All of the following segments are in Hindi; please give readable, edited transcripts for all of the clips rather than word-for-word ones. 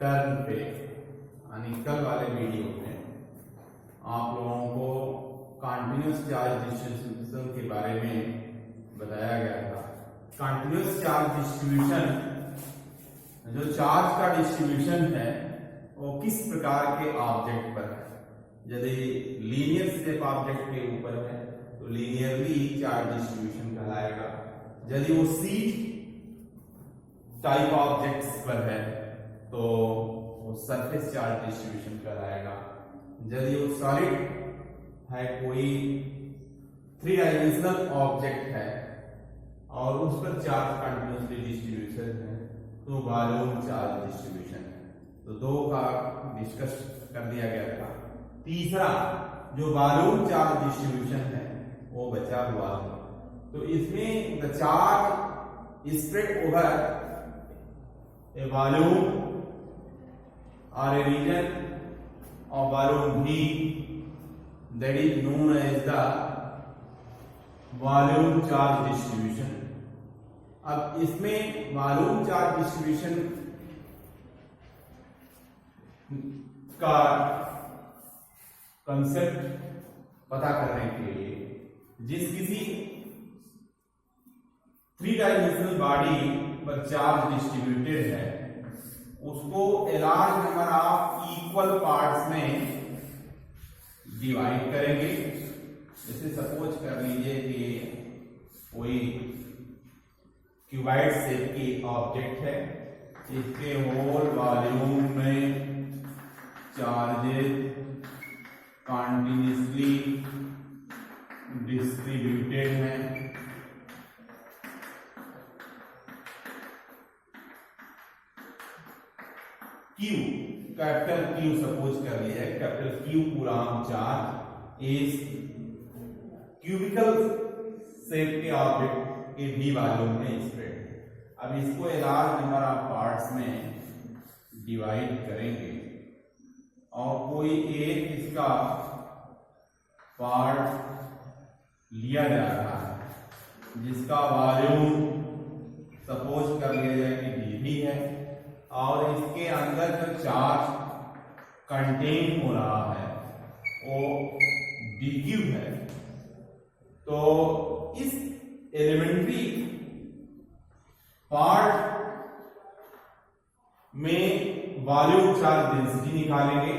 टर्न पे यानी कल वाले वीडियो में आप लोगों को कंटीन्यूअस चार्ज डिस्ट्रीब्यूशन के बारे में बताया गया था। कंटीन्यूअस चार्ज डिस्ट्रीब्यूशन, जो चार्ज का डिस्ट्रीब्यूशन है वो किस प्रकार के ऑब्जेक्ट पर है। यदि लीनियर शेप ऑब्जेक्ट के ऊपर है तो लीनियरली चार्ज डिस्ट्रीब्यूशन कहलाएगा। यदि वो सीट टाइप ऑब्जेक्ट्स पर है तो वो सरफेस चार्ज डिस्ट्रीब्यूशन कहलाएगा। यदि वो सॉलिड है, कोई 3 डायमेंशनल ऑब्जेक्ट है और उस पर चार्ज कंटिन्यूसली डिस्ट्रीब्यूशन है तो वॉल्यूम चार्ज डिस्ट्रीब्यूशन है। तो 2 का डिस्कस कर दिया गया था। तीसरा जो वॉल्यूम चार्ज डिस्ट्रीब्यूशन है वो बचा हुआ है। तो इसमें the charge spread over a volume or a region of volume V, that is known as the volume charge distribution। अब इसमें वॉल्यूम चार्ज डिस्ट्रीब्यूशन का कंसेप्ट पता करने के लिए जिस किसी 3 डायमेंशनल बॉडी पर चार्ज डिस्ट्रीब्यूटेड है उसको a large number of equal parts में डिवाइड करेंगे। जैसे सपोज कर लीजिए कि कोई क्यूबाइड शेप की ऑब्जेक्ट है, इसके होल वॉल्यूम में चार्जेस कंटिन्यूसली डिस्ट्रीब्यूटेड हैं। Q, कैपिटल Q सपोज कर लिया है, कैपिटल Q कूलॉम चार्ज इस क्यूबिकल शेप के ऑब्जेक्ट के V वॉल्यूम में स्प्रेड है। अब इसको a large number of parts में डिवाइड करेंगे और कोई एक इसका पार्ट लिया जा रहा है जिसका वॉल्यूम सपोज कर लिया जाए कि dV है और इसके अंदर जो चार्ज कंटेन हो रहा है वो dQ है। तो इस एलिमेंट्री पार्ट में वॉल्यूम चार्ज डेंसिटी निकालेंगे।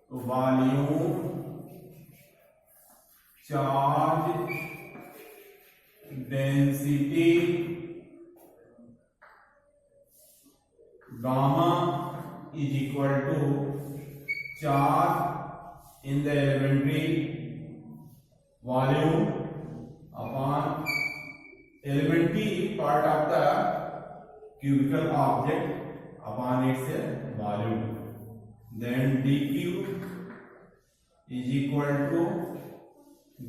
तो volume charge density gamma is equal to charge in the elementary volume upon elementary part of the cubical object upon its volume. Then dq is equal to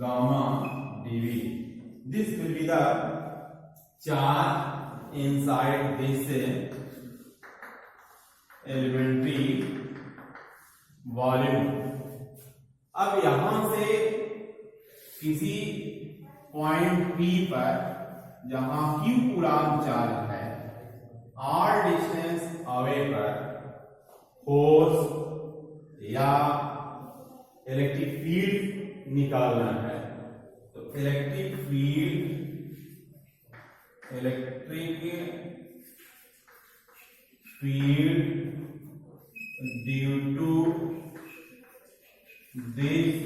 gamma dv. This will be the charge inside this elementary volume. अब यहां से किसी पॉइंट P पर जहां Q कूलॉम चार्ज है r डिस्टेंस अवे पर फोर्स या इलेक्ट्रिक फील्ड निकालना है। तो electric field due to this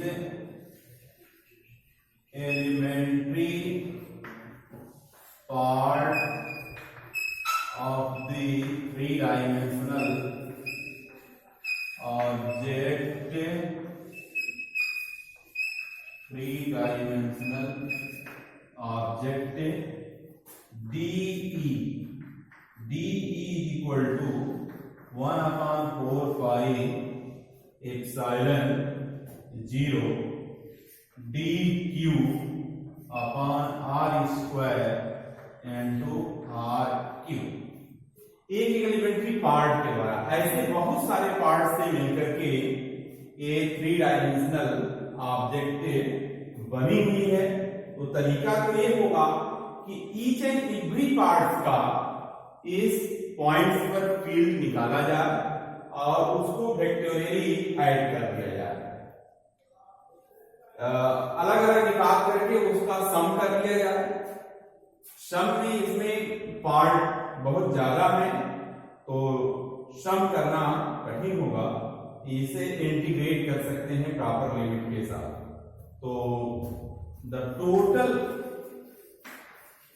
elementary part of the 3-dimensional object, 3-dimensional object DE is equal to 1/4 pi epsilon 0 dq upon r square into r cube। एक एलिमेंट्री पार्ट के द्वारा ऐसे बहुत सारे पार्ट से मिलकर के एक 3 डायमेंशनल ऑब्जेक्ट बनी हुई है। तो तरीका तो ये होगा कि ईच एंड एवरी पार्ट का इस पॉइंट्स पर फील्ड निकाला जाए और उसको फैक्टोरियली ऐड कर दिया जाए, अलग अलग निकाल करके उसका सम कर लिया जाए। सम में इसमें पार्ट बहुत ज्यादा है तो सम करना कठिन होगा, इसे इंटीग्रेट कर सकते हैं प्रॉपर लिमिट के साथ। तो the total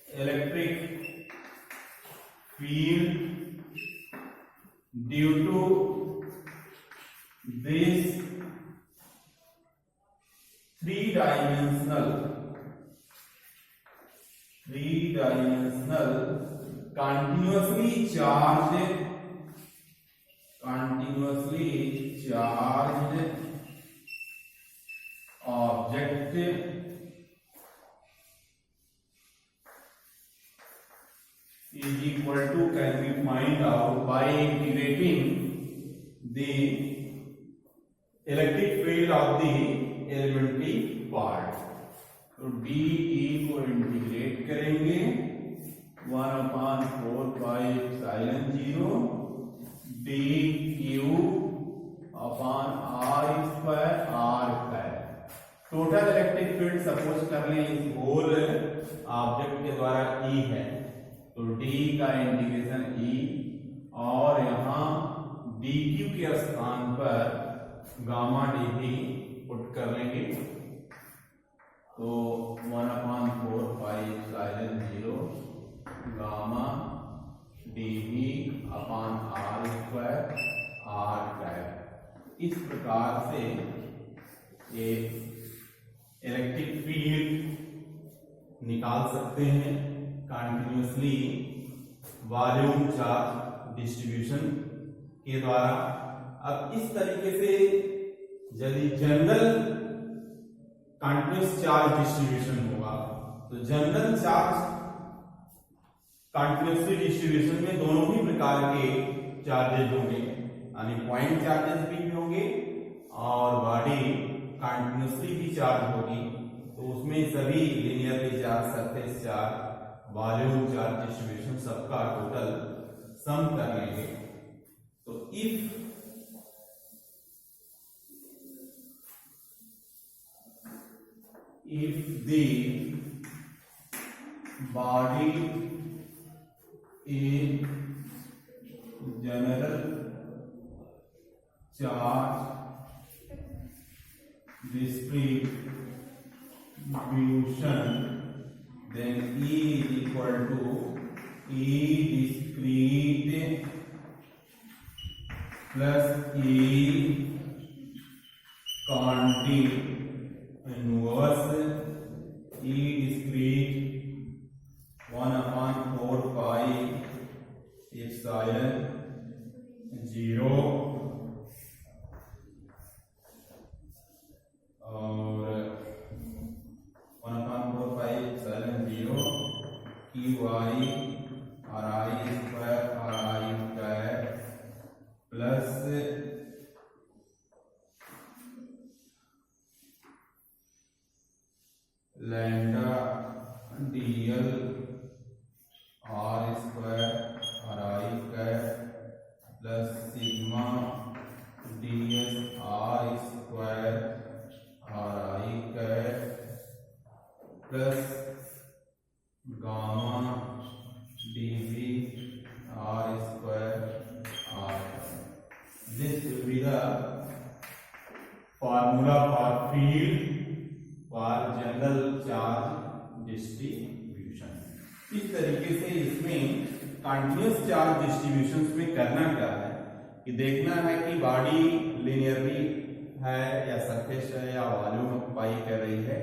electric field due to this three dimensional continuously charged object is equal to, can be find out by integrating the electric field of the elementary part। तो DE को इंटीग्रेट करेंगे 1/4πε0 dQ/r² total electric field suppose कर लें इस होल ऑब्जेक्ट के द्वारा E है, तो D का इंटीग्रेशन E, और यहाँ DQ के स्थान पर गामा dV पुट कर लेंगे, तो 1/4πε0 गामा dV/r²। इस प्रकार से ये इलेक्ट्रिक फील्ड निकाल सकते हैं कंटिन्यूअसली वॉल्यूम चार्ज डिस्ट्रीब्यूशन के द्वारा। अब इस तरीके से यदि जनरल कंटिन्यूअस चार्ज डिस्ट्रीब्यूशन होगा तो जनरल चार्ज कंटिन्यूअसली डिस्ट्रीब्यूशन में दोनों ही प्रकार के चार्जेज होंगे, यानी पॉइंट चार्जेस भी होंगे और बॉडी कंटिन्यूअसली भी चार्ज होगी, तो उसमें सभी linearly charge, surface charge, volume charge distribution सबका टोटल सम कर लेंगे। तो if the body is general charge distribution, then E is equal to E discrete plus E continuous E discrete 1/4πε0 और 1/4πε0 QI/RI² plus lambda DL R² plus sigma DS R² plus gamma DV R²। This will be the formula for field for general charge distribution। इस तरीके से इसमें कंटिन्यूअस चार्ज डिस्ट्रीब्यूशन में करना क्या है कि देखना है कि बॉडी लिनियरली है या सरफेस है या वॉल्यूम ऑक्यूपाई कर रही है,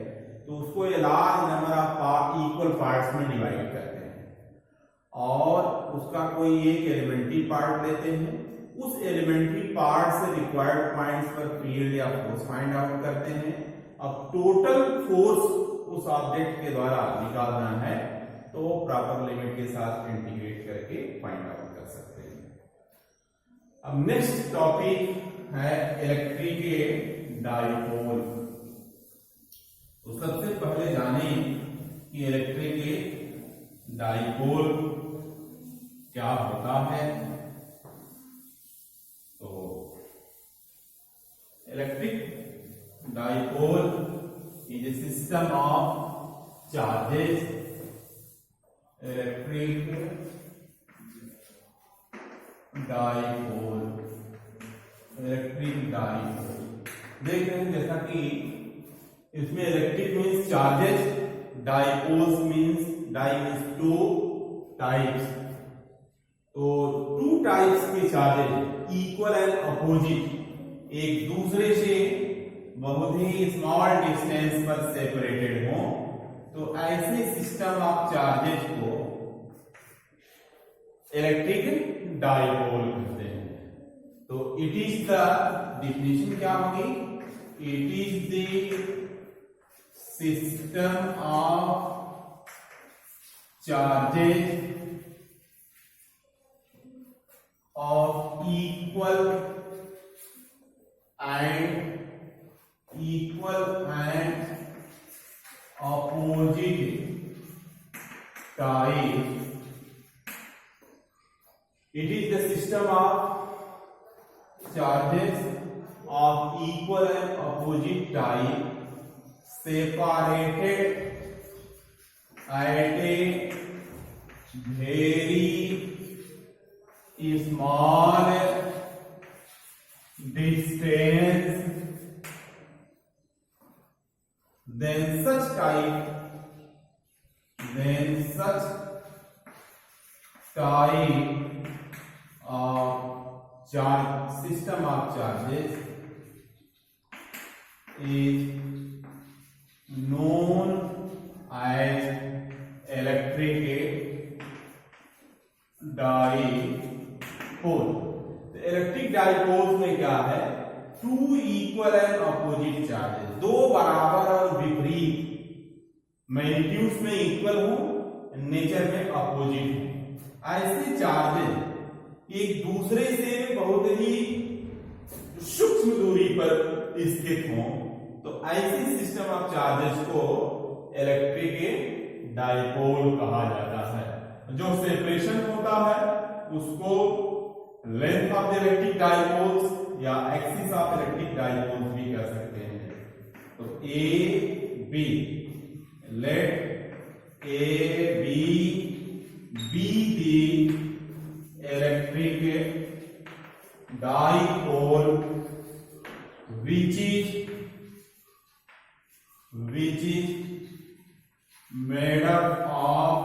तो उसको large number of equal parts में डिवाइड करते हैं और उसका कोई एक एलिमेंट्री पार्ट लेते हैं, उस एलिमेंट्री पार्ट से रिक्वायर्ड पॉइंट्स पर फील्ड या फोर्स फाइंड आउट करते हैं। अब टोटल फोर्स उस ऑब्जेक्ट के द्वारा निकालना है तो प्रॉपर लिमिट के साथ इंटीग्रेट करके फाइंड आउट कर सकते हैं। अब नेक्स्ट टॉपिक है इलेक्ट्रिक डाइपोल। तो सबसे पहले जाने कि इलेक्ट्रिक डाइपोल क्या होता है। तो dipole is a system of charges, electric dipole, electric dipole. देख रहे हैं जैसा कि इसमें electric means charges, dipoles means di means two types, तो टू टाइप्स के चार्जेस इक्वल एंड अपोजिट एक दूसरे से बहुत ही स्मॉल डिस्टेंस पर सेपरेटेड हो, तो ऐसे सिस्टम ऑफ चार्जेस को इलेक्ट्रिक डाइपोल कहते हैं। तो इट इज द डिफिनेशन क्या होगी, it is the system of charges of equal and opposite type. It is the system of charges of equal and opposite type separated at a very small distance, then such type of system of charges is known as electric dipole. तो इलेक्ट्रिक डाइपोल में क्या है, two equal and opposite charges, दो बराबर और विपरीत मैग्नीट्यूड्स में इक्वल हो, नेचर में अपोजिट हो, ऐसे चार्जेस एक दूसरे से बहुत ही सूक्ष्म दूरी पर स्थित हो, तो ऐसे सिस्टम ऑफ चार्जेस को इलेक्ट्रिक डाइपोल कहा जाता है। जो सेपरेशन होता है उसको length of the electric dipoles या एक्सिस ऑफ इलेक्ट्रिक डाइपोल्स भी कह सकते हैं। तो A B, let A B be the electric dipole which is made up of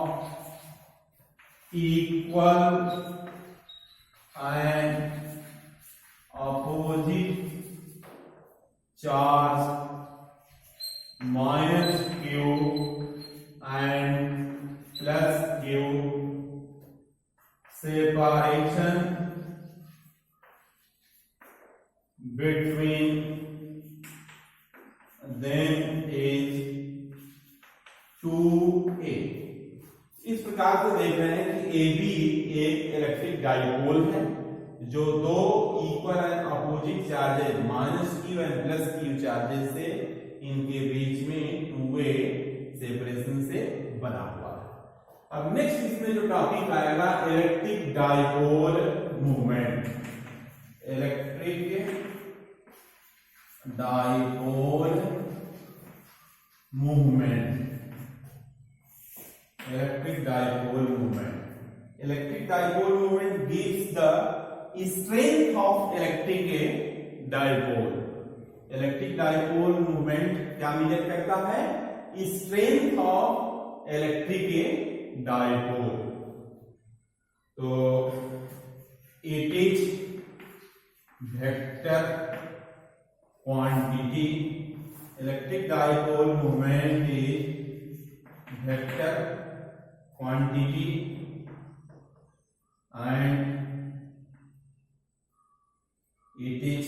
equal and opposite charge minus q and plus q, separation between them is 2a। इस प्रकार से देख रहे हैं कि AB एक इलेक्ट्रिक डाइपोल है जो दो equal and opposite charges minus Q and plus Q charges से इनके बीच में टू वे सेपरेशन से बना हुआ है। अब नेक्स्ट इसमें जो टॉपिक आएगा electric dipole movement, electric dipole movement, electric dipole movement. Electric dipole movement gives the strength of electric dipole. Electric dipole movement क्या मेजर करता है, strength of electric dipole. तो it is vector quantity. Electric dipole movement is vector quantity and it is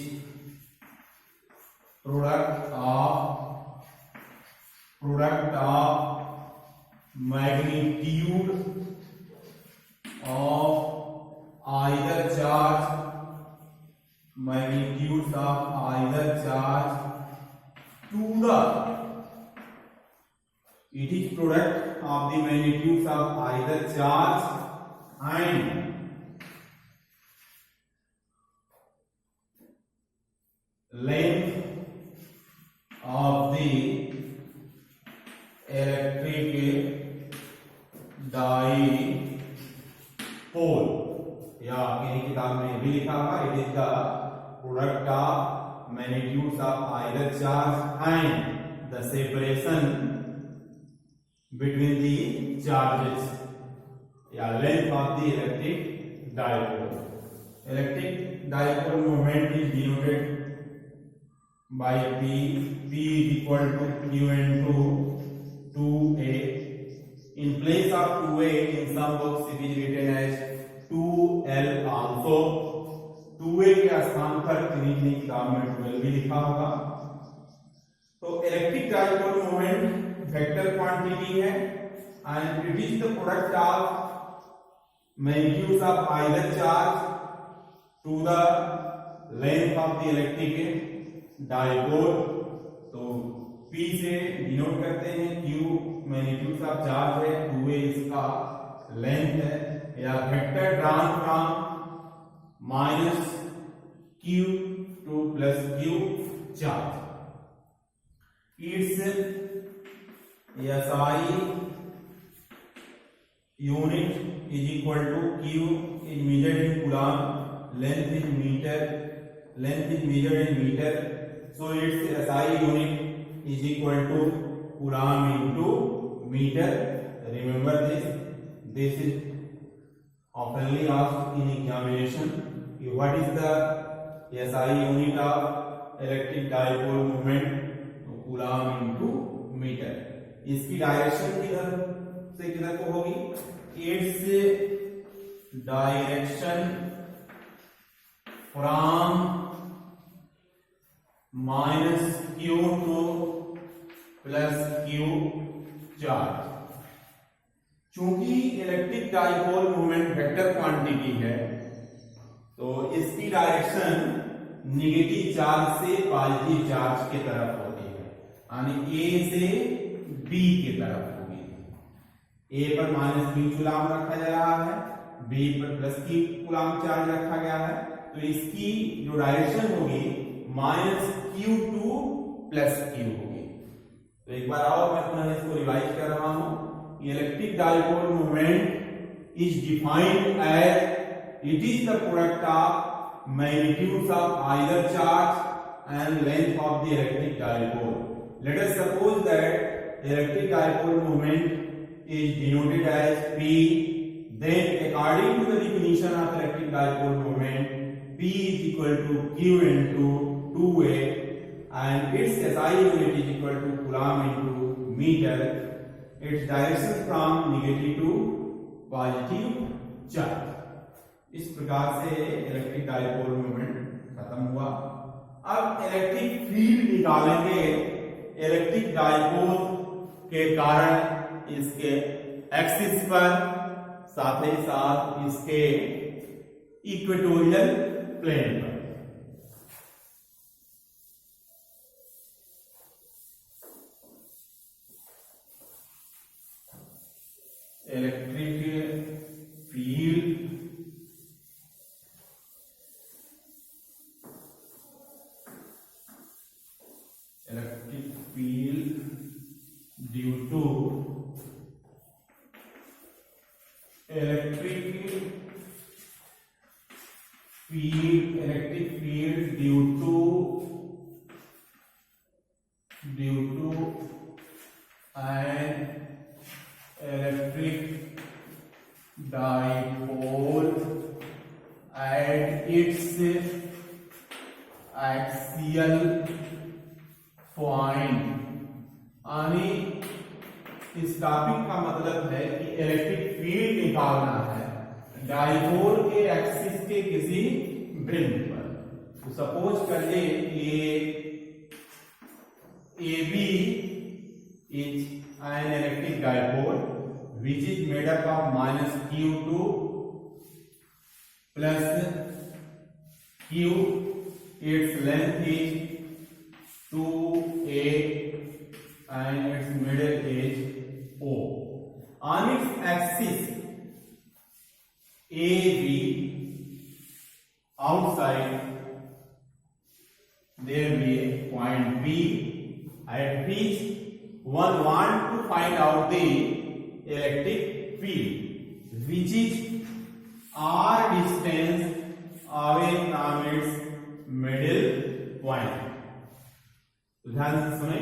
product of magnitude of either charge, magnitudes of either charge to the, it is product of the magnitudes of either charge and length आपकी किताब में भी लिखा हुआ, it is the product of magnitudes of either charge and the separation between the charges या length of the electric dipole. Electric dipole moment is denoted by P. P is equal to Q into 2A. In place of 2A, in some books it is written as 2L also. 2A के स्थान पर किन्हीं किताब में 12 भी लिखा होगा. तो electric dipole moment vector quantity है and it is the product of magnitudes of either charge to the length of the electric dipole. तो P से डिनोट करते हैं, Q मैग्नीट्यूड ऑफ चार्ज है, 2A इसका लेंथ है, या vector trans from minus Q to plus Q charge. Its SI unit is equal to Q is measured in coulomb, length is measured in meter. So its SI unit is equal to coulomb into meter. Remember this. This is oftenly asked in examination. What is the SI unit of electric dipole moment? Coulomb into meter. इसकी डायरेक्शन किधर से किधर को होगी? Its direction from minus Q to plus Q charge. चूंकि electric dipole moment vector quantity है तो इसकी डायरेक्शन निगेटिव चार्ज से पॉजिटिव चार्ज की तरफ होती है, यानी A से B की तरफ होगी. A पर माइनस Q कूलम रखा जा रहा है, B पर प्लस Q कूलम चार्ज रखा गया है. तो इसकी जो डायरेक्शन होगी minus Q to plus Q होगी. तो एक बार और मैं पुनः इसको रिवाइज कर रहा हूं. Electric dipole moment is defined as it is the product of magnitudes of either charge and length of the electric dipole. Let us suppose that electric dipole moment is denoted as P. Then according to the definition of electric dipole moment, P is equal to Q into 2A and its SI unit is equal to coulomb into meter. Its direction from negative to positive charge. इस प्रकार से इलेक्ट्रिक डाइपोल मोमेंट खत्म हुआ. अब इलेक्ट्रिक फील्ड निकालेंगे इलेक्ट्रिक डाइपोल के कारण इसके एक्सिस पर, साथ ही साथ इसके इक्वेटोरियल प्लेन पर. Electric field due to electric field due to an electric dipole at its axial point. यानी इस टॉपिक का मतलब है कि इलेक्ट्रिक फील्ड निकालना है डाइपोल के एक्सिस के किसी बिंदु पर. तो सपोज करिए AB is an electric dipole which is made up of minus Q2 plus Q. Its length is 2A and its middle is O. On its axis AB outside there will be a point B at which one want to find out the electric field which is r distance away from its middle point। तो ध्यान से सुने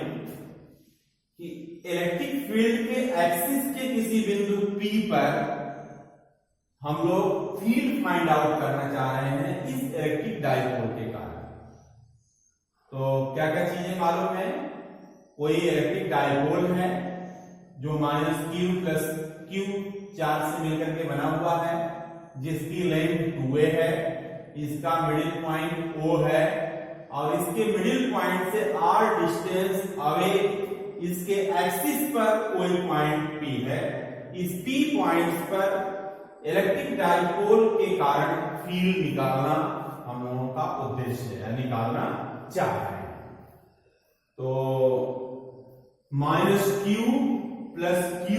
कि इलेक्ट्रिक फील्ड के एक्सिस के किसी बिंदु P पर हम लोग फील्ड फाइंड आउट करना चाह रहे हैं इस इलेक्ट्रिक डाइपोल के कारण। तो क्या क्या चीजें मालूम है? कोई इलेक्ट्रिक डाइपोल है जो -q प्लस q चार्ज से मिलकर के बना हुआ है, जिसकी लेंथ 2a है, इसका मिडिल पॉइंट O है और इसके मिडिल पॉइंट से r डिस्टेंस अवे इसके एक्सिस पर कोई पॉइंट P है। इस P पॉइंट्स पर इलेक्ट्रिक डाइपोल के कारण फील्ड निकालना हम लोगों का उद्देश्य है, निकालना चाह रहे हैं। तो -q plus q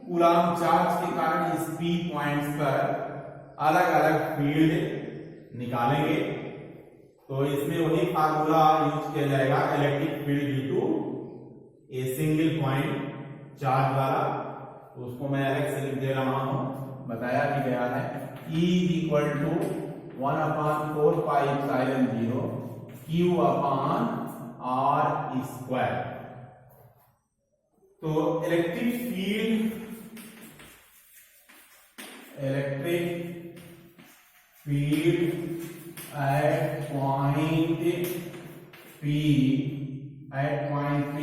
coulomb charge के कारण इस P पॉइंट्स पर अलग अलग फील्ड निकालेंगे। तो इसमें वही फार्मूला यूज किया जाएगा, electric field due to a single point charge वाला। तो उसको मैं अलग से लिख दे रहा हूं, बताया भी गया है। E equal to 1/4 pi epsilon 0 Q upon R square. तो electric field at point P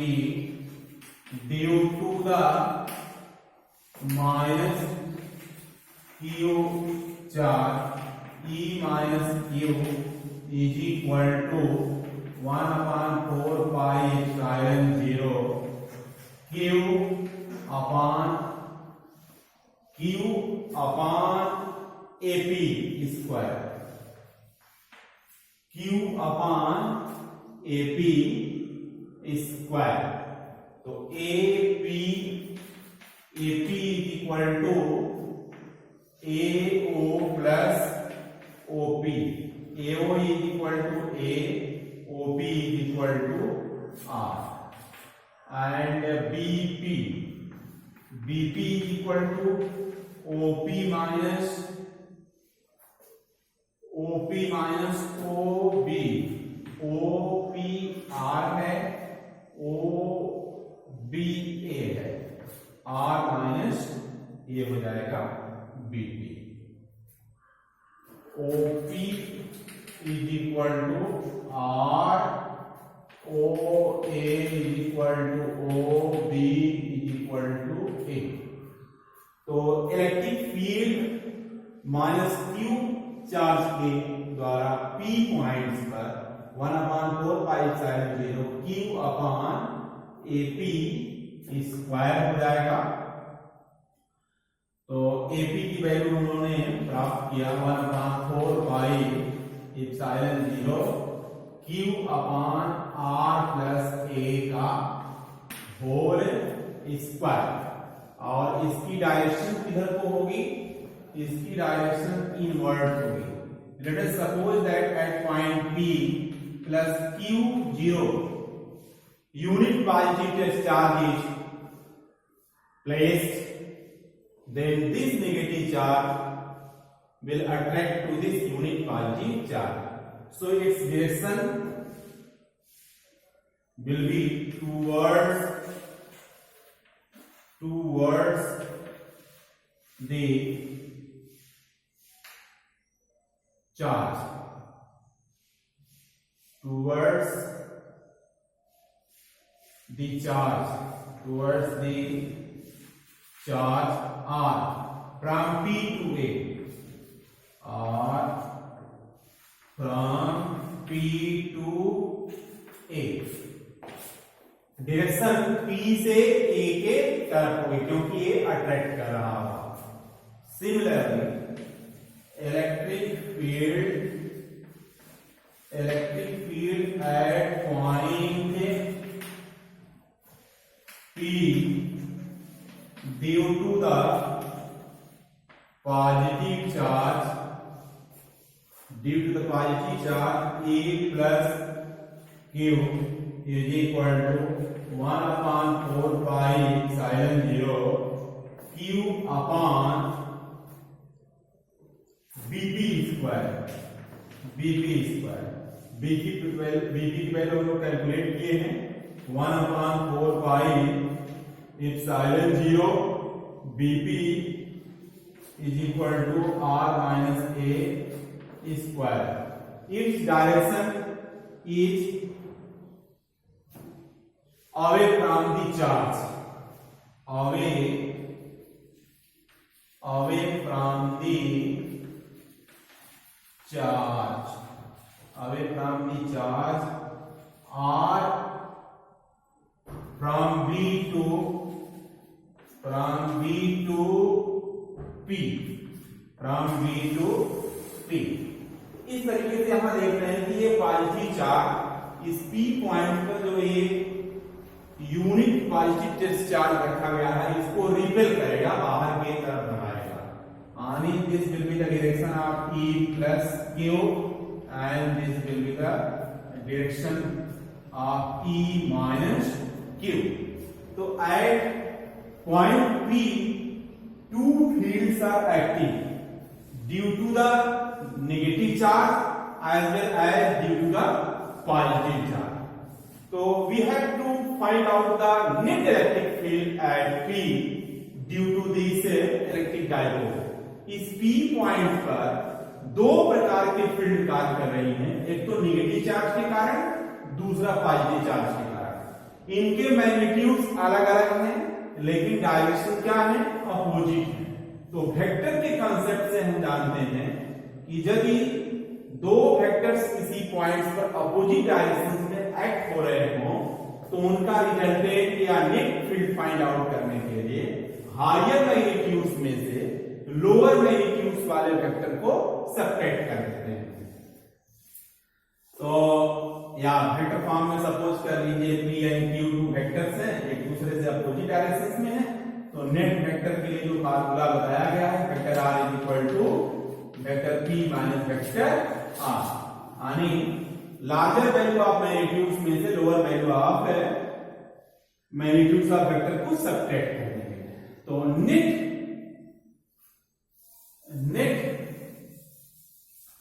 due to the minus q charge E minus q is equal to 1/4 pi epsilon 0 q upon AP square. Q upon AP square. तो AP equal to AO plus OP। AO is equal to A, OP is equal to R। And BP is equal to OP minus OB। OP R है, OB A है, R माइनस ये हो जाएगा BP। OP is equal to R, OA is equal to OB is equal to A। तो इलेक्ट्रिक फील्ड -q चार्ज के द्वारा P पॉइंट्स पर 1/4 pi epsilon 0 Q upon AP square हो जाएगा। तो AP की वैल्यू उन्होंने प्राप्त किया 1/4 pi epsilon 0 Q upon R plus A का होल स्क्वायर। और इसकी डायरेक्शन किधर को होगी? इसकी डायरेक्शन इनवर्ट होगी। Late us suppose that at point P plus Q0 unit positive charge is placed, then this negative charge will attract to this unit positive charge. So its direction will be towards the charge, towards the charge R from P to A, or from P to A। Direction P से A के तरफ होगी क्योंकि ये अट्रैक्ट कर रहा होगा। Similarly electric field at point P due to the positive charge A plus Q is equal to 1/4 pi epsilon 0 Q upon square, BP square. BP की वैल्यू हम लोग कैलकुलेट किए हैं 1/4 pi epsilon 0 BP is equal to r minus a square. Its direction is away from the charge, away from the charge, away from the charge, or from B to P, from B to P। इस तरीके से यहां देख रहे हैं कि ये पॉजिटिव चार्ज इस P पॉइंट पर जो ये यूनिट पॉजिटिव टेस्ट चार्ज रखा गया है इसको रिपेल करेगा, बाहर की तरफ भगाएगा। आणि this will be the direction of E plus Q and this will be the direction of E minus Q। तो at point P two fields are active due to the negative charge as well as due to the positive charge। So we have to find out the net electric field at P due to this electric dipole। इस P पॉइंट पर दो प्रकार के फील्ड कार्य कर रही हैं, एक तो नेगेटिव चार्ज के कारण, दूसरा पॉजिटिव चार्ज के कारण। इनके मैग्नीट्यूड्स अलग अलग हैं लेकिन डायरेक्शन क्या है, अपोजिट है। तो वेक्टर के कंसेप्ट से हम जानते हैं कि यदि दो वेक्टर्स किसी पॉइंट्स पर अपोजिट डायरेक्शन में एक्ट हो रहे हो तो उनका रिजल्टेंट या नेट फील्ड फाइंड आउट करने के लिए हायर मैग्नीट्यूड्स में से लोअर मैग्नीट्यूड्स वाले वेक्टर को सबट्रैक्ट कर देते हैं। तो या वेक्टर फॉर्म में सपोज कर लीजिए P and Q two vectors हैं, एक दूसरे से अपोजिट डायरेक्शंस में हैं, तो नेट वेक्टर के लिए जो फार्मूला बताया गया है vector R is equal to vector P minus vector R, यानी लार्जर वैल्यू ऑफ मैग्नीट्यूड्स में से lower value of magnitudes of vector को सबट्रैक्ट कर देंगे। तो net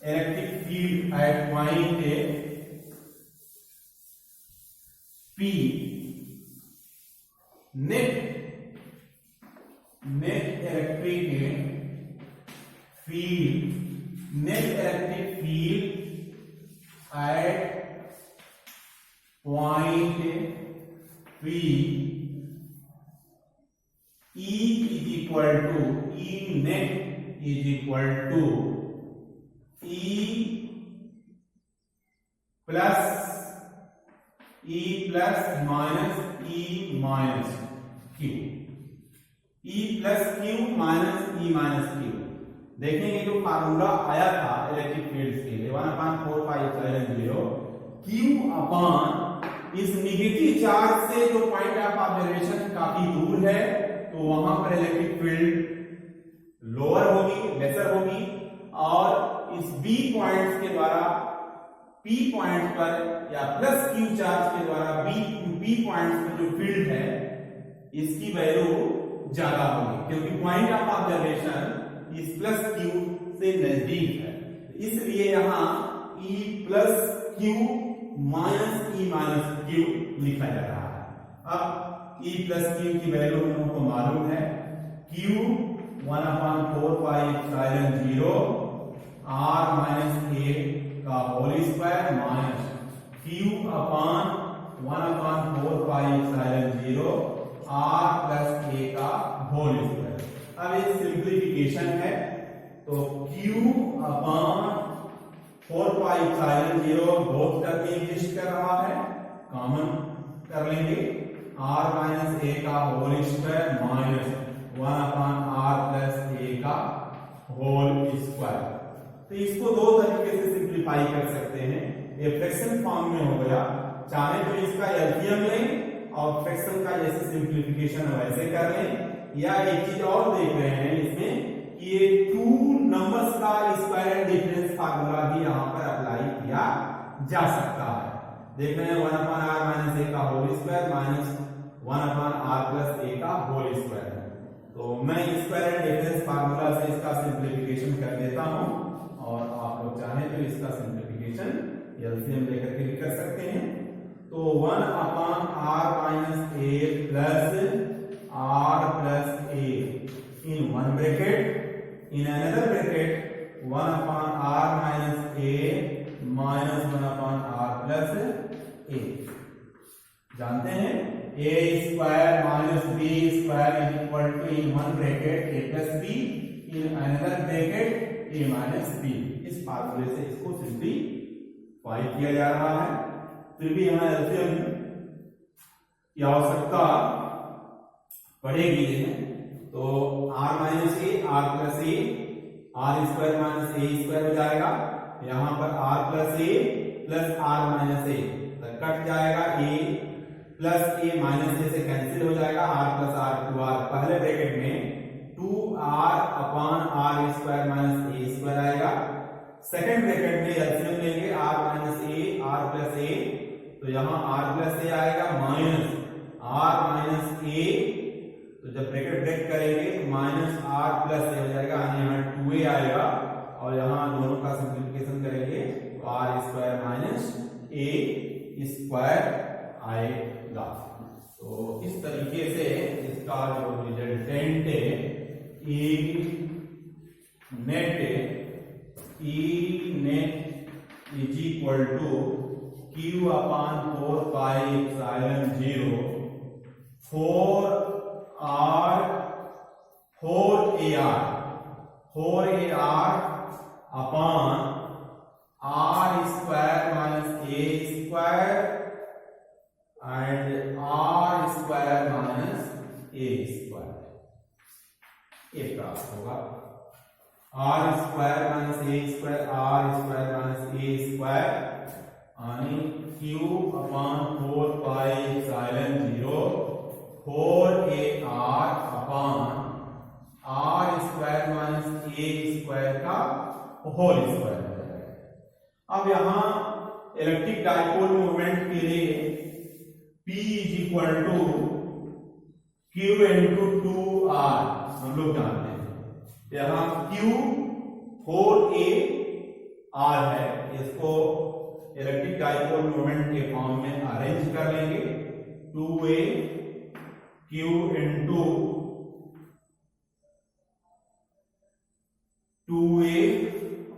electric field at point P, net electric field at point P E is equal to E net is equal to E plus minus E minus Q, E plus Q minus E minus Q। देखेंगे जो फार्मूला आया था इलेक्ट्रिक फील्ड्स के लिए 1/4 पाई एप्सिलॉन 0 Q अपॉन इस नेगेटिव चार्ज से जो पॉइंट ऑफ ऑब्जर्वेशन काफी दूर है तो वहां पर इलेक्ट्रिक फील्ड लोअर होगी, लेसर होगी, और इस B पॉइंट्स के द्वारा P पॉइंट पर या प्लस Q चार्ज के द्वारा B पॉइंट्स पर जो फील्ड है इसकी वैल्यू ज्यादा होगी क्योंकि पॉइंट ऑफ ऑब्जर्वेशन इस प्लस Q से नजदीक है, इसलिए यहां E plus Q minus E minus Q लिखा जा रहा है। अब E प्लस Q की वैल्यू हम लोगों को मालूम है, Q 1/4 pi epsilon 0 R minus A का whole square minus Q upon 1/4 pi epsilon 0 R plus A का होल स्क्वायर। अब एक सिंप्लीफिकेशन है तो Q upon 4 pi epsilon 0 both term exist कर रहा है, कॉमन कर लेंगे, R माइनस A का whole square minus 1/R plus A का होल स्क्वायर। तो इसको दो तरीके से सिंप्लीफाई कर सकते हैं, ये फ्रैक्शन फॉर्म में हो गया, चाहे तो इसका एलसीएम लें और फ्रैक्शन का जैसे सिंप्लीफिकेशन वैसे कर लें, या एक चीज और देख रहे हैं इसमें कि ये टू नंबर्स का स्क्वायर एंड डिफरेंस फार्मूला भी यहां पर अप्लाई किया जा सकता है। देख रहे हैं 1/R माइनस A का whole square minus 1/R plus A का होल स्क्वायर। तो मैं स्क्वायर एंड डिफरेंस फार्मूला से इसका सिंप्लीफिकेशन कर देता हूं और आप लोग चाहें तो इसका सिंप्लीफिकेशन एलसीएम लेकर के भी कर सकते हैं। तो 1 upon r minus a plus r plus a in one bracket, in another bracket 1 upon r minus a minus 1 upon r plus a। जानते हैं a square minus b square equal to in one bracket a plus b in another bracket a minus b। इस फार्मूले से इसको सिंप्लीफाई किया जा रहा है। फिर भी हमें एलसीएम की आवश्यकता पड़ेगी। तो r minus a r plus a r square minus a square हो जाएगा। यहाँ पर r plus a plus r minus a cut जाएगा, a plus a minus a से कैंसिल हो जाएगा, r प्लस r 2r। पहले ब्रैकेट में 2r upon r square minus a square आएगा। सेकंड ब्रैकेट में एलसीएम लेंगे r minus a r plus a, तो यहाँ r प्लस a आएगा माइनस r माइनस a, तो जब ब्रैकेट ब्रेक करेंगे तो माइनस r प्लस a हो जाएगा, यहाँ 2a आएगा और यहाँ दोनों का सिंप्लीफिकेशन करेंगे तो r square minus a square आएगा। तो इस तरीके से इसका जो रिजल्टेंट है E net is equal to q upon 4 pi epsilon 0 4ar upon r square minus a square and r square minus a square, ये प्राप्त होगा। r square minus a square r square minus a square यानी q upon 4 pi epsilon 0 4ar upon r square minus a square का होल स्क्वायर हो जाएगा। अब यहाँ इलेक्ट्रिक डाइपोल मूवमेंट के लिए P is equal to Q into 2R हम लोग जानते हैं। यहाँ Q 4ar है, इसको इलेक्ट्रिक डाइपोल मोमेंट के फॉर्म में अरेंज कर लेंगे। 2a Q into